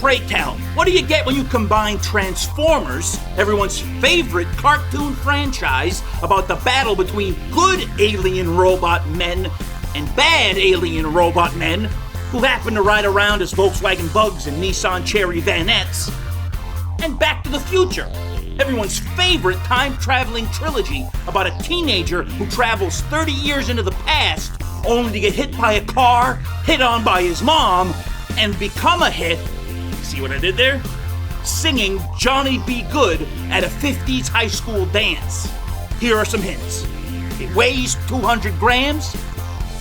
pray tell, what do you get when you combine Transformers, everyone's favorite cartoon franchise about the battle between good alien robot men and bad alien robot men who happen to ride around as Volkswagen Bugs and Nissan Cherry Vanettes, and Back to the Future, everyone's favorite time-traveling trilogy about a teenager who travels 30 years into the past only to get hit by a car, hit on by his mom, and become a hit, see what I did there? Singing Johnny Be Good at a 50s high school dance. Here are some hints. It weighs 200 grams,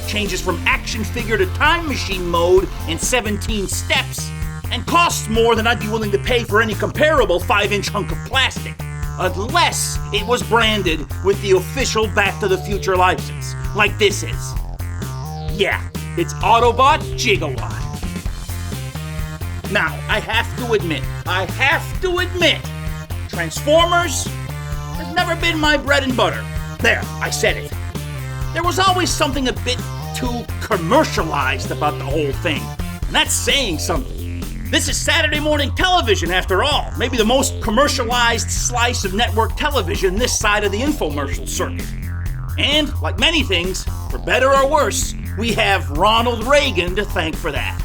changes from action figure to time machine mode in 17 steps, and costs more than I'd be willing to pay for any comparable 5-inch hunk of plastic, unless it was branded with the official Back to the Future license, like this is. Yeah, it's Autobot Gigawatt. Now, I have to admit, Transformers has never been my bread and butter. There, I said it. There was always something a bit too commercialized about the whole thing, and that's saying something. This is Saturday morning television, after all, maybe the most commercialized slice of network television this side of the infomercial circuit. And, like many things, for better or worse, we have Ronald Reagan to thank for that.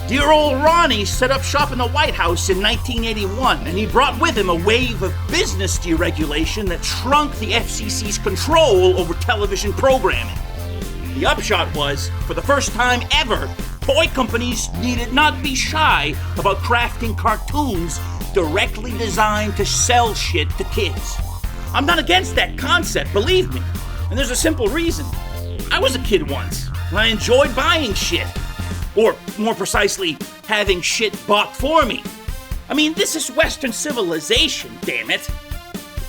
Dear old Ronnie set up shop in the White House in 1981, and he brought with him a wave of business deregulation that shrunk the FCC's control over television programming. The upshot was, for the first time ever, toy companies needed not be shy about crafting cartoons directly designed to sell shit to kids. I'm not against that concept, believe me, and there's a simple reason. I was a kid once, and I enjoyed buying shit. Or, more precisely, having shit bought for me. I mean, this is Western civilization, damn it.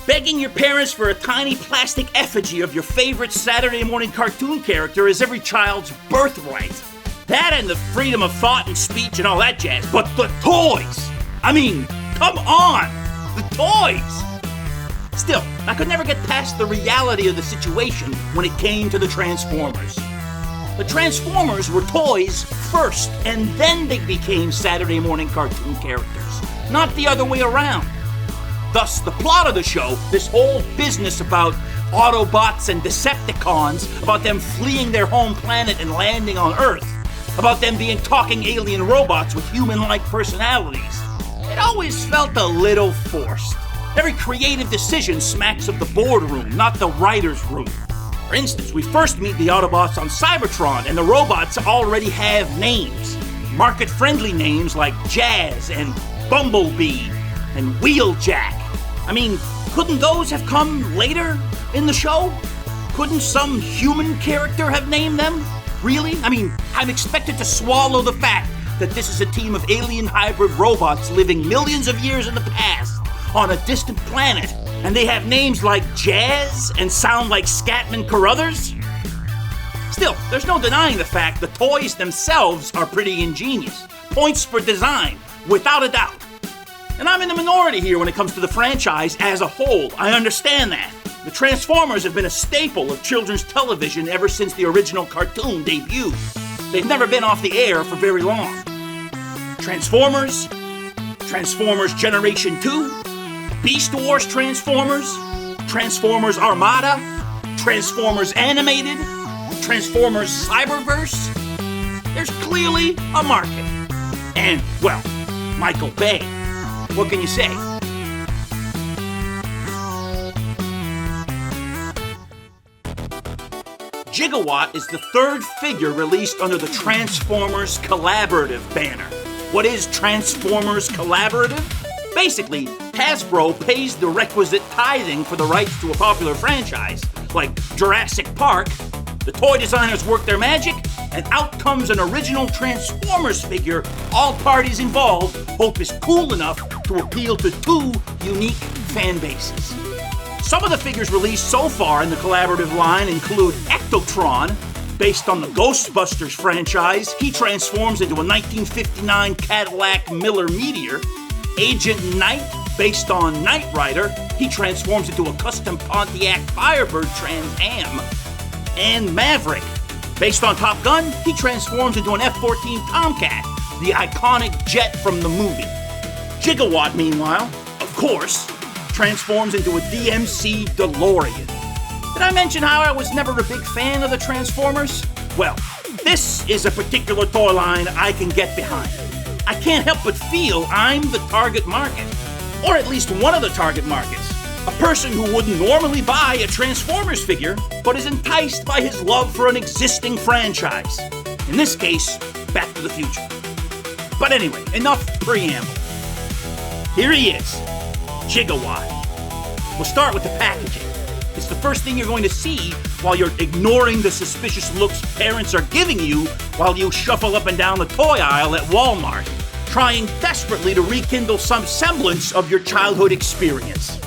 Begging your parents for a tiny plastic effigy of your favorite Saturday morning cartoon character is every child's birthright. That and the freedom of thought and speech and all that jazz. But the toys! I mean, come on! The toys! Still, I could never get past the reality of the situation when it came to the Transformers. The Transformers were toys first, and then they became Saturday morning cartoon characters, not the other way around. Thus, the plot of the show, this whole business about Autobots and Decepticons, about them fleeing their home planet and landing on Earth, about them being talking alien robots with human-like personalities, it always felt a little forced. Every creative decision smacks of the boardroom, not the writer's room. For instance, we first meet the Autobots on Cybertron, and the robots already have names. Market-friendly names like Jazz and Bumblebee and Wheeljack. I mean, couldn't those have come later in the show? Couldn't some human character have named them? Really? I mean, I'm expected to swallow the fact that this is a team of alien hybrid robots living millions of years in the past on a distant planet, and they have names like Jazz and sound like Scatman Carruthers? Still, there's no denying the fact the toys themselves are pretty ingenious. Points for design, without a doubt. And I'm in the minority here when it comes to the franchise as a whole. I understand that. The Transformers have been a staple of children's television ever since the original cartoon debuted. They've never been off the air for very long. Transformers Generation 2, Beast Wars Transformers, Transformers Armada, Transformers Animated, Transformers Cyberverse. There's clearly a market. And, well, Michael Bay. What can you say? Gigawatt is the third figure released under the Transformers Collaborative banner. What is Transformers Collaborative? Basically, Hasbro pays the requisite tithing for the rights to a popular franchise, like Jurassic Park. The toy designers work their magic, and out comes an original Transformers figure all parties involved hope is cool enough to appeal to two unique fan bases. Some of the figures released so far in the collaborative line include Ectotron. Based on the Ghostbusters franchise, he transforms into a 1959 Cadillac Miller Meteor. Agent Knight, based on Knight Rider, he transforms into a custom Pontiac Firebird Trans Am. And Maverick, based on Top Gun, he transforms into an F-14 Tomcat. the iconic jet from the movie. Gigawatt, meanwhile, of course, transforms into a DMC DeLorean. Did I mention how I was never a big fan of the Transformers? Well, this is a particular toy line I can get behind. I can't help but feel I'm the target market, or at least one of the target markets. A person who wouldn't normally buy a Transformers figure, but is enticed by his love for an existing franchise. In this case, Back to the Future. But anyway, enough preamble. Here he is, Gigawatt. We'll start with the packaging. It's the first thing you're going to see while you're ignoring the suspicious looks parents are giving you while you shuffle up and down the toy aisle at Walmart, trying desperately to rekindle some semblance of your childhood experience.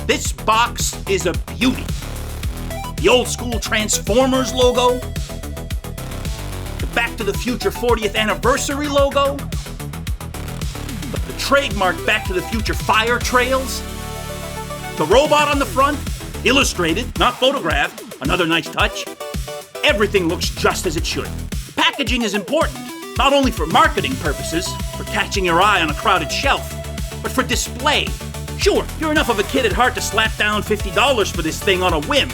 This box is a beauty. The old school Transformers logo, the Back to the Future 40th anniversary logo, the trademark Back to the Future fire trails, the robot on the front, illustrated, not photographed, another nice touch. Everything looks just as it should. Packaging is important, not only for marketing purposes, for catching your eye on a crowded shelf, but for display. Sure, you're enough of a kid at heart to slap down $50 for this thing on a whim.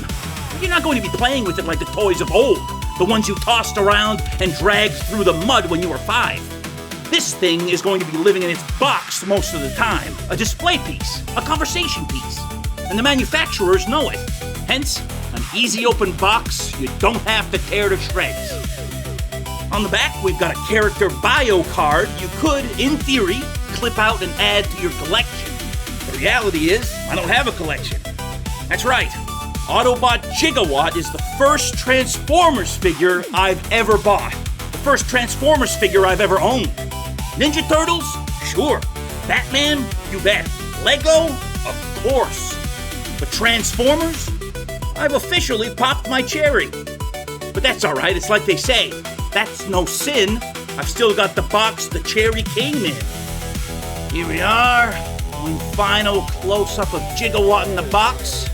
You're not going to be playing with it like the toys of old, the ones you tossed around and dragged through the mud when you were 5. This thing is going to be living in its box most of the time, a display piece, a conversation piece. And the manufacturers know it. Hence, an easy open box you don't have to tear to shreds. On the back, we've got a character bio card you could, in theory, clip out and add to your collection. The reality is, I don't have a collection. That's right, Autobot Gigawatt is the first Transformers figure I've ever bought. The first Transformers figure I've ever owned. Ninja Turtles? Sure. Batman? You bet. Lego? Of course. But Transformers? I've officially popped my cherry. But that's all right, it's like they say, that's no sin. I've still got the box the cherry came in. Here we are, one final close-up of Gigawatt in the box.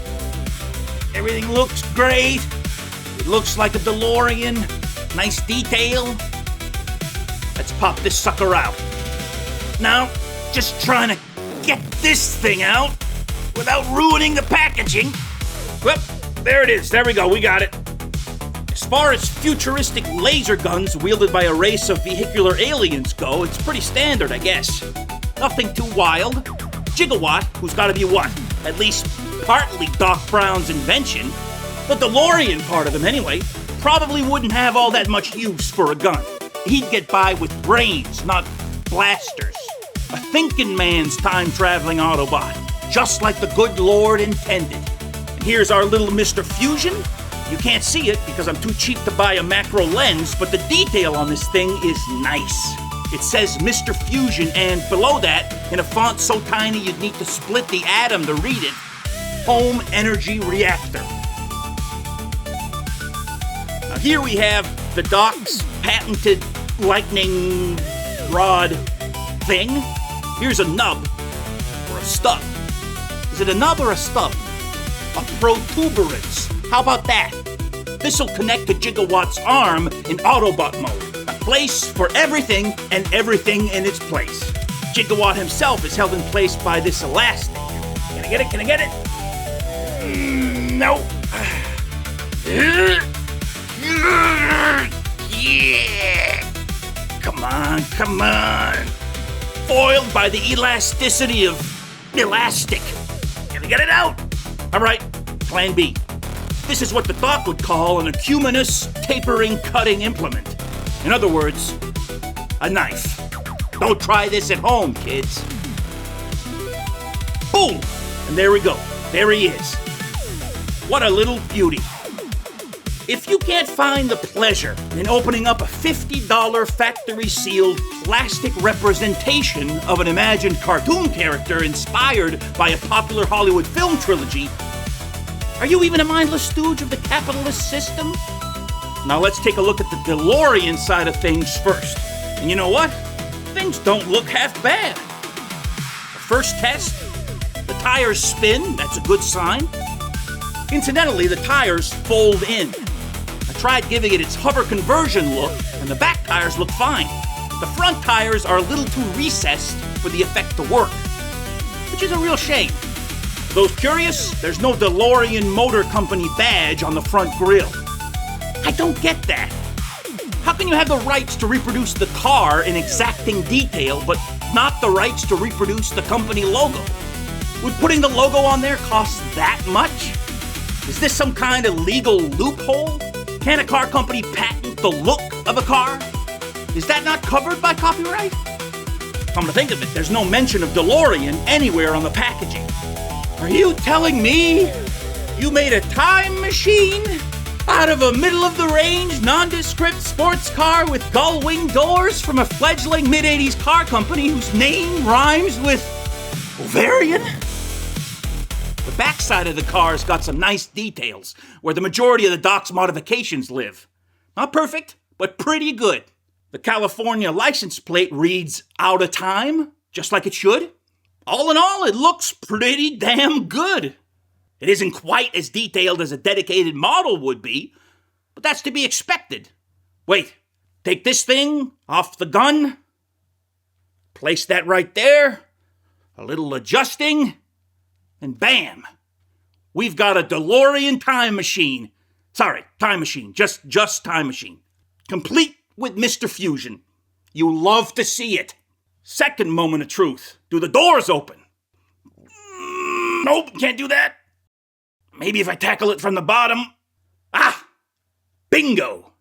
Everything looks great. It looks like a DeLorean. Nice detail. Let's pop this sucker out. Now, just trying to get this thing out without ruining the packaging. Well, there it is. There we go. We got it. As far as futuristic laser guns wielded by a race of vehicular aliens go, it's pretty standard, I guess. Nothing too wild. Gigawatt, who's got to be what? At least partly Doc Brown's invention. The DeLorean part of him, anyway, probably wouldn't have all that much use for a gun. He'd get by with brains, not blasters. A thinking man's time-traveling Autobot, just like the good Lord intended. And here's our little Mr. Fusion. You can't see it because I'm too cheap to buy a macro lens, but the detail on this thing is nice. It says Mr. Fusion, and below that, in a font so tiny you'd need to split the atom to read it, Home Energy Reactor. Now here we have the Doc's patented lightning rod thing. Here's a nub, or a stub. Is it a nub or a stub? A protuberance. How about that? This'll connect to Gigawatt's arm in Autobot mode. A place for everything and everything in its place. Gigawatt himself is held in place by this elastic. Can I get it? Can I get it? No. Yeah. Come on, come on. Foiled by the elasticity of elastic. Can I get it out? All right, plan B. This is what the Doc would call an acuminous, tapering, cutting implement. In other words, a knife. Don't try this at home, kids. Boom! And there we go. There he is. What a little beauty. If you can't find the pleasure in opening up a $50 factory-sealed plastic representation of an imagined cartoon character inspired by a popular Hollywood film trilogy, are you even a mindless stooge of the capitalist system? Now let's take a look at the DeLorean side of things first. And you know what? Things don't look half bad. The first test, the tires spin, that's a good sign. Incidentally, the tires fold in. I tried giving it its hover conversion look, and the back tires look fine. The front tires are a little too recessed for the effect to work, which is a real shame. Those curious, there's no DeLorean Motor Company badge on the front grille. I don't get that. How can you have the rights to reproduce the car in exacting detail, but not the rights to reproduce the company logo? Would putting the logo on there cost that much? Is this some kind of legal loophole? Can a car company patent the look of a car? Is that not covered by copyright? Come to think of it, there's no mention of DeLorean anywhere on the packaging. Are you telling me you made a time machine out of a middle-of-the-range, nondescript sports car with gull-wing doors from a fledgling mid-'80s car company whose name rhymes with ovarian? The backside of the car's got some nice details, where the majority of the Doc's modifications live. Not perfect, but pretty good. The California license plate reads out of time, just like it should. All in all, it looks pretty damn good. It isn't quite as detailed as a dedicated model would be, but that's to be expected. Wait, take this thing off the gun, place that right there, a little adjusting, and bam, we've got a DeLorean time machine. Sorry, time machine, just time machine. Complete with Mr. Fusion. You love to see it. Second moment of truth. Do the doors open? Nope, can't do that. Maybe if I tackle it from the bottom. Ah! Bingo!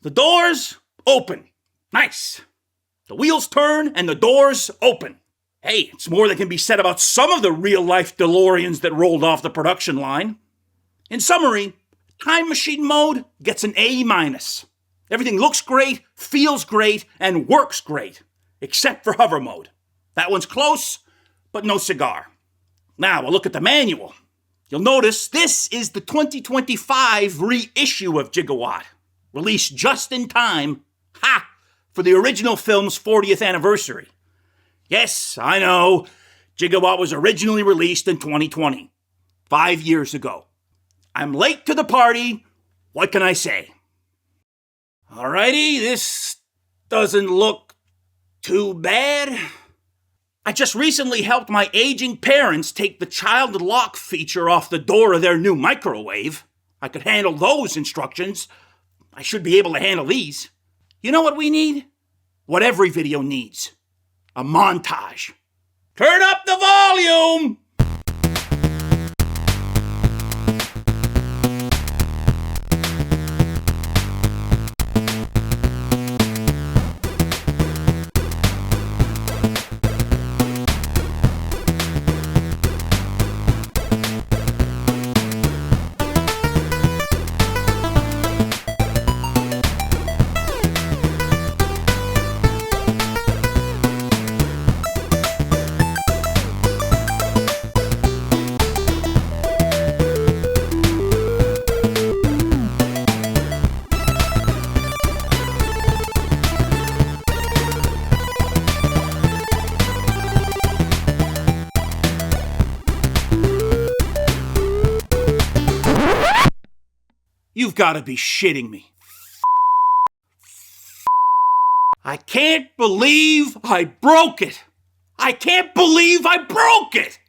The doors open. Nice. The wheels turn and the doors open. Hey, it's more than can be said about some of the real-life DeLoreans that rolled off the production line. In summary, Time Machine mode gets an A-. Everything looks great, feels great, and works great, except for hover mode. That one's close, but no cigar. Now, we'll look at the manual. You'll notice this is the 2025 reissue of Gigawatt, released just in time, for the original film's 40th anniversary. Yes, I know, Gigawatt was originally released in 2020, 5 years ago. I'm late to the party, what can I say? Alrighty, this doesn't look too bad. I just recently helped my aging parents take the child lock feature off the door of their new microwave. I could handle those instructions. I should be able to handle these. You know what we need? What every video needs. A montage. Turn up the volume! You've got to be shitting me. I can't believe I broke it. I can't believe I broke it.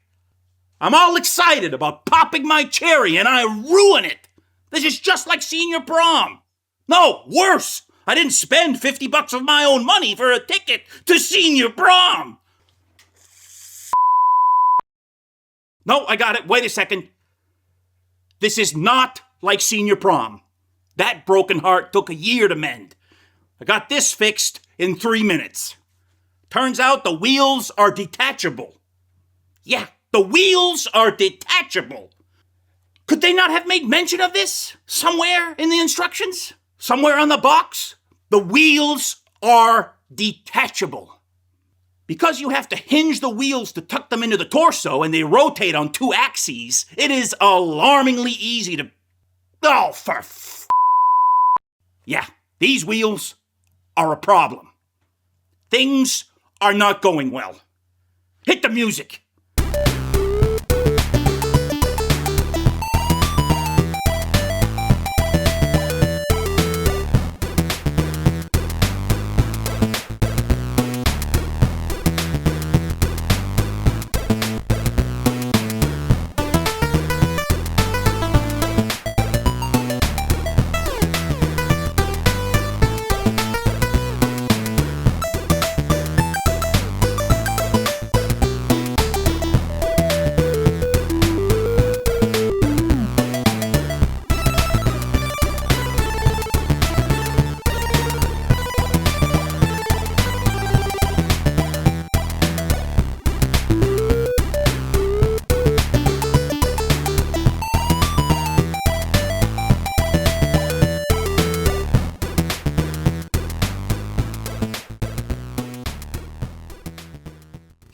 I'm all excited about popping my cherry and I ruin it. This is just like senior prom. No, worse. I didn't spend $50 of my own money for a ticket to senior prom. No, I got it. Wait a second. This is not like senior prom. That broken heart took a year to mend. I got this fixed in 3 minutes. Turns out the wheels are detachable. Yeah, the wheels are detachable. Could they not have made mention of this somewhere in the instructions? Somewhere on the box? The wheels are detachable. Because you have to hinge the wheels to tuck them into the torso and they rotate on 2 axes, it is alarmingly easy to... Oh, for Yeah, these wheels are a problem. Things are not going well. Hit the music.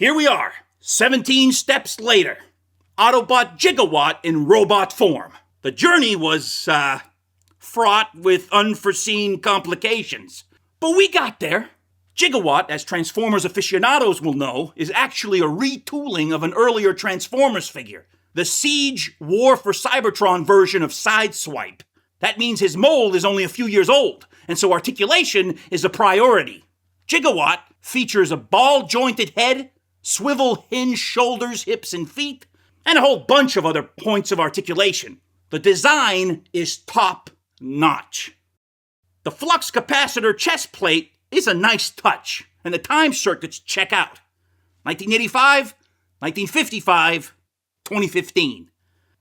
Here we are, 17 steps later. Autobot Gigawatt in robot form. The journey was, fraught with unforeseen complications. But we got there. Gigawatt, as Transformers aficionados will know, is actually a retooling of an earlier Transformers figure. The Siege War for Cybertron version of Sideswipe. That means his mold is only a few years old, and so articulation is a priority. Gigawatt features a ball-jointed head, swivel hinge shoulders, hips, and feet, and a whole bunch of other points of articulation. The design is top-notch. The flux capacitor chest plate is a nice touch, and the time circuits check out. 1985, 1955, 2015.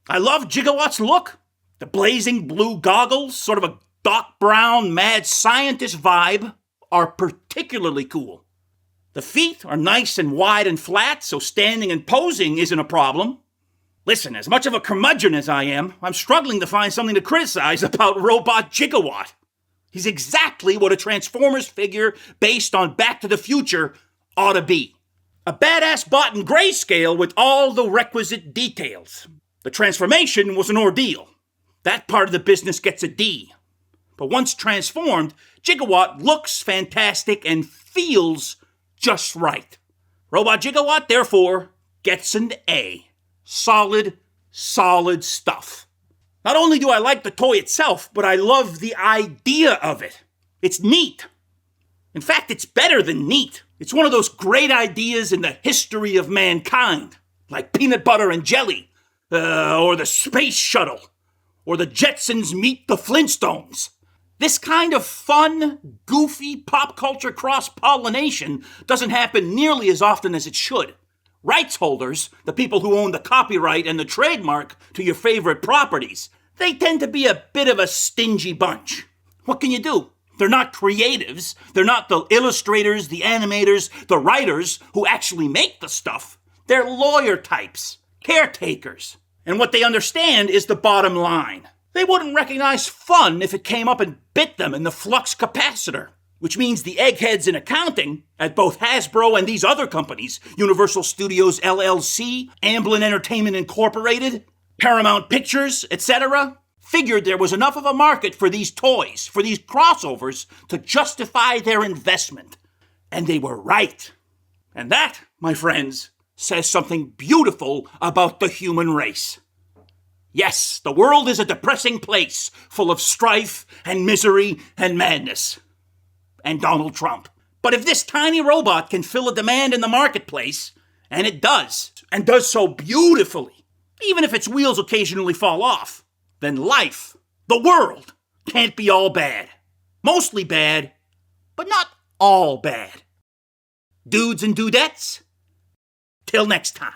I love Gigawatt's look. The blazing blue goggles, sort of a Doc Brown mad scientist vibe, are particularly cool. The feet are nice and wide and flat, so standing and posing isn't a problem. Listen, as much of a curmudgeon as I am, I'm struggling to find something to criticize about Robot Gigawatt. He's exactly what a Transformers figure based on Back to the Future ought to be. A badass bot in grayscale with all the requisite details. The transformation was an ordeal. That part of the business gets a D. But once transformed, Gigawatt looks fantastic and feels just right. Robot Gigawatt, therefore, gets an A. Solid stuff. Not only do I like the toy itself, but I love the idea of it. It's neat. In fact, it's better than neat. It's one of those great ideas in the history of mankind, like peanut butter and jelly, or the space shuttle, or the Jetsons meet the Flintstones. This kind of fun, goofy pop culture cross-pollination doesn't happen nearly as often as it should. Rights holders, the people who own the copyright and the trademark to your favorite properties, they tend to be a bit of a stingy bunch. What can you do? They're not creatives. They're not the illustrators, the animators, the writers who actually make the stuff. They're lawyer types, caretakers. And what they understand is the bottom line. They wouldn't recognize fun if it came up and bit them in the flux capacitor. Which means the eggheads in accounting at both Hasbro and these other companies, Universal Studios LLC, Amblin Entertainment Incorporated, Paramount Pictures, etc., figured there was enough of a market for these toys, for these crossovers, to justify their investment. And they were right. And that, my friends, says something beautiful about the human race. Yes, the world is a depressing place, full of strife and misery and madness. And Donald Trump. But if this tiny robot can fill a demand in the marketplace, and it does, and does so beautifully, even if its wheels occasionally fall off, then life, the world, can't be all bad. Mostly bad, but not all bad. Dudes and dudettes, till next time.